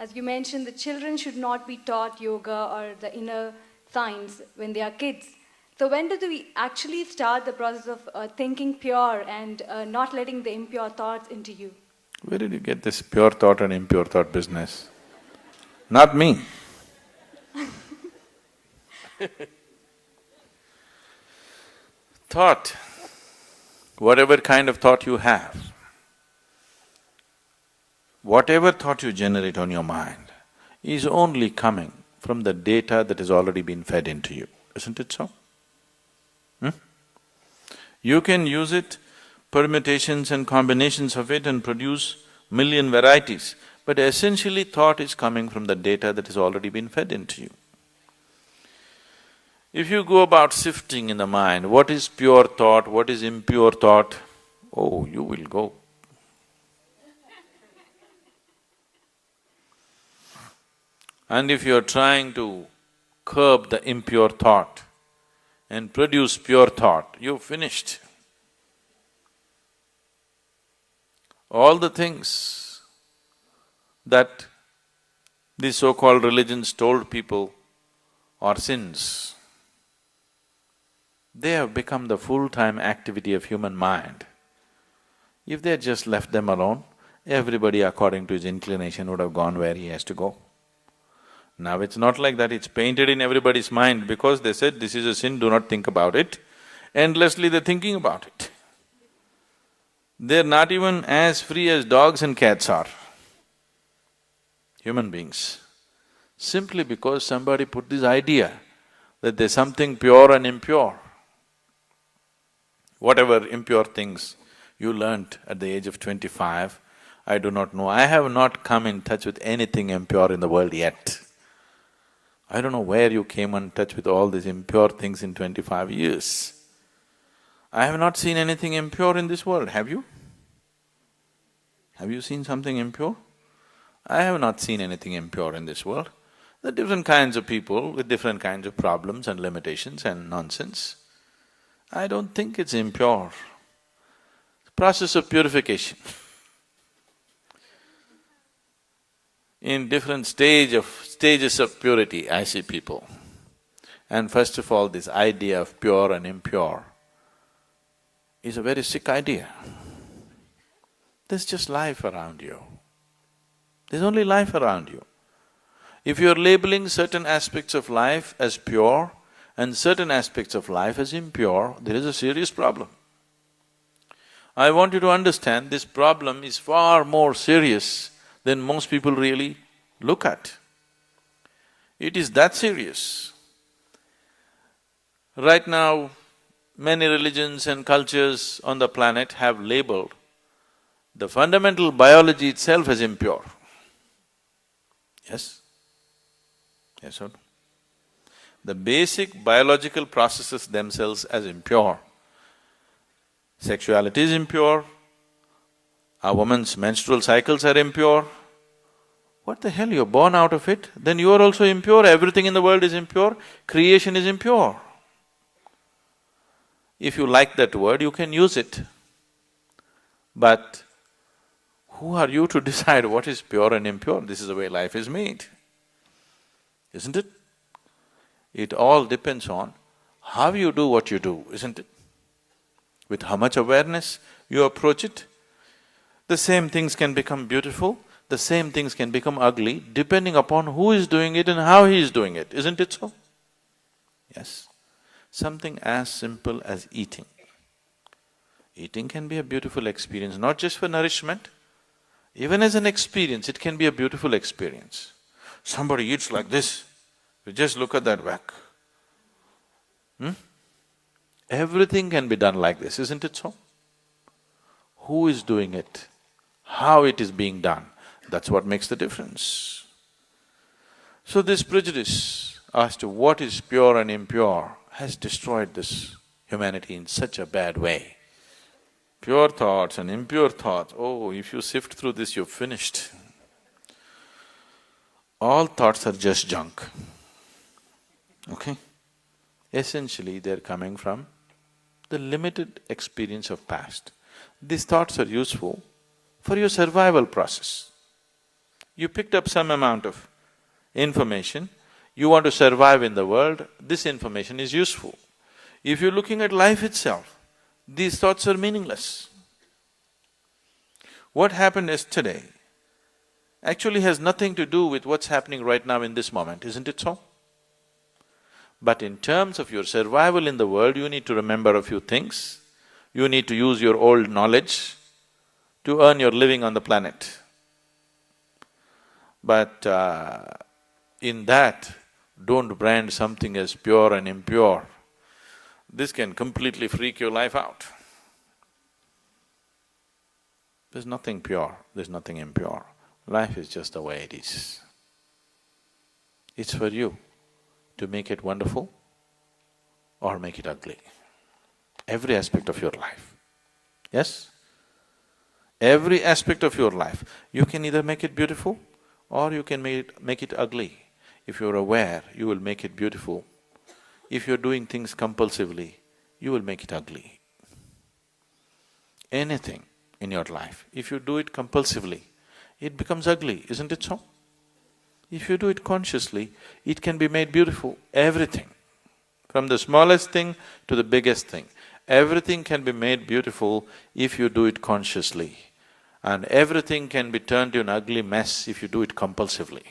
As you mentioned, the children should not be taught yoga or the inner science when they are kids. So when do we actually start the process of thinking pure and not letting the impure thoughts into you? Where did you get this pure thought and impure thought business? Not me. Thought, whatever kind of thought you have, whatever thought you generate on your mind is only coming from the data that has already been fed into you, isn't it so? You can use it, permutations and combinations of it and produce million varieties, but essentially thought is coming from the data that has already been fed into you. If you go about sifting in the mind, what is pure thought, what is impure thought, oh, you will go. And if you're trying to curb the impure thought and produce pure thought, you've finished. All the things that these so-called religions told people are sins, they have become the full-time activity of human mind. If they had just left them alone, everybody according to his inclination would have gone where he has to go. Now it's not like that, it's painted in everybody's mind because they said, this is a sin, do not think about it. Endlessly they're thinking about it. They're not even as free as dogs and cats are, human beings. Simply because somebody put this idea that there's something pure and impure. Whatever impure things you learnt at the age of 25, I do not know. I have not come in touch with anything impure in the world yet. I don't know where you came in touch with all these impure things in 25 years. I have not seen anything impure in this world, have you? Have you seen something impure? I have not seen anything impure in this world. There are different kinds of people with different kinds of problems and limitations and nonsense. I don't think it's impure. Process of purification. In different stages of purity, I see people. And first of all, this idea of pure and impure is a very sick idea. There's just life around you. There's only life around you. If you're labeling certain aspects of life as pure and certain aspects of life as impure, there is a serious problem. I want you to understand this problem is far more serious than most people really look at. It is that serious. Right now, many religions and cultures on the planet have labeled the fundamental biology itself as impure. Yes? Yes or no? The basic biological processes themselves as impure. Sexuality is impure, a woman's menstrual cycles are impure. What the hell, you're born out of it? Then you are also impure, everything in the world is impure, creation is impure. If you like that word, you can use it. But who are you to decide what is pure and impure? This is the way life is made, isn't it? It all depends on how you do what you do, isn't it? With how much awareness you approach it. The same things can become beautiful, the same things can become ugly, depending upon who is doing it and how he is doing it, isn't it so? Yes. Something as simple as eating. Eating can be a beautiful experience, not just for nourishment, even as an experience, it can be a beautiful experience. Somebody eats like this, you just look at that whack. Everything can be done like this, isn't it so? Who is doing it? How it is being done? That's what makes the difference. So this prejudice as to what is pure and impure has destroyed this humanity in such a bad way. Pure thoughts and impure thoughts, oh, if you sift through this, you're finished. All thoughts are just junk, okay? Essentially, they're coming from the limited experience of past. These thoughts are useful for your survival process. You picked up some amount of information, you want to survive in the world, this information is useful. If you're looking at life itself, these thoughts are meaningless. What happened yesterday actually has nothing to do with what's happening right now in this moment, isn't it so? But in terms of your survival in the world, you need to remember a few things. You need to use your old knowledge to earn your living on the planet. But in that, don't brand something as pure and impure. This can completely freak your life out. There's nothing pure, there's nothing impure. Life is just the way it is. It's for you to make it wonderful or make it ugly. Every aspect of your life. Yes? Every aspect of your life. You can either make it beautiful or you can make it ugly. If you're aware, you will make it beautiful. If you're doing things compulsively, you will make it ugly. Anything in your life, if you do it compulsively, it becomes ugly, isn't it so? If you do it consciously, it can be made beautiful, everything. From the smallest thing to the biggest thing, everything can be made beautiful if you do it consciously. And everything can be turned to an ugly mess if you do it compulsively.